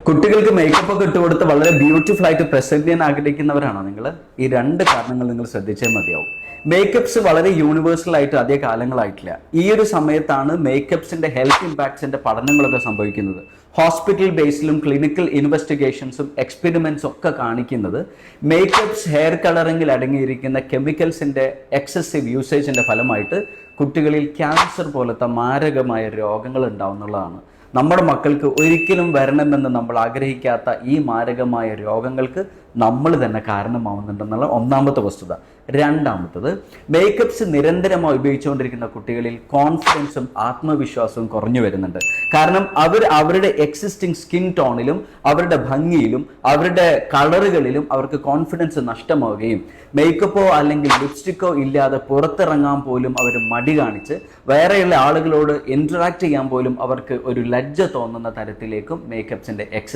കുട്ടികൾക്ക് മേക്കപ്പ് ഒക്കെ ഇട്ടുകൊടുത്ത് വളരെ ബ്യൂട്ടിഫുൾ ആയിട്ട് പ്രസന്റ് ചെയ്യാൻ ആഗ്രഹിക്കുന്നവരാണോ നിങ്ങൾ? ഈ രണ്ട് കാരണങ്ങൾ നിങ്ങൾ ശ്രദ്ധിച്ചേ മതിയാവും. മേക്കപ്സ് വളരെ യൂണിവേഴ്സൽ ആയിട്ട് അധിക കാലങ്ങളായിട്ടില്ല. ഈ ഒരു സമയത്താണ് മേക്കപ്സിന്റെ ഹെൽത്ത് ഇമ്പാക്ട്സിന്റെ പഠനങ്ങളൊക്കെ സംഭവിക്കുന്നത്. ഹോസ്പിറ്റൽ ബേസിലും ക്ലിനിക്കൽ ഇൻവെസ്റ്റിഗേഷൻസും എക്സ്പെരിമെന്റ്സും ഒക്കെ കാണിക്കുന്നത് മേക്കപ്സ് ഹെയർ കളറിങ്ങിൽ അടങ്ങിയിരിക്കുന്ന കെമിക്കൽസിന്റെ എക്സസീവ് യൂസേജിന്റെ ഫലമായിട്ട് കുട്ടികളിൽ ക്യാൻസർ പോലത്തെ മാരകമായ രോഗങ്ങൾ ഉണ്ടാവുന്നുള്ളതാണ്. നമ്മുടെ മക്കൾക്ക് ഒരിക്കലും വരണമെന്ന് നമ്മൾ ആഗ്രഹിക്കാത്ത ഈ മാരകമായ രോഗങ്ങൾക്ക് നമ്മൾ തന്നെ കാരണമാവുന്നുണ്ടെന്നുള്ള ഒന്നാമത്തെ വസ്തുത. രണ്ടാമത്തത്, മേക്കപ്സ് നിരന്തരമായി ഉപയോഗിച്ചുകൊണ്ടിരിക്കുന്ന കുട്ടികളിൽ കോൺഫിഡൻസും ആത്മവിശ്വാസവും കുറഞ്ഞു വരുന്നുണ്ട്. കാരണം അവരുടെ എക്സിസ്റ്റിംഗ് സ്കിൻ ടോണിലും അവരുടെ ഭംഗിയിലും അവരുടെ കളറുകളിലും അവർക്ക് കോൺഫിഡൻസ് നഷ്ടമാവുകയും മേക്കപ്പോ അല്ലെങ്കിൽ ലിപ്സ്റ്റിക്കോ ഇല്ലാതെ പുറത്തിറങ്ങാൻ പോലും അവർ മടി കാണിച്ച് വേറെയുള്ള ആളുകളോട് ഇന്ററാക്ട് ചെയ്യാൻ പോലും അവർക്ക് ഒരു ലജ്ജ തോന്നുന്ന തരത്തിലേക്കും മേക്കപ്സിന്റെ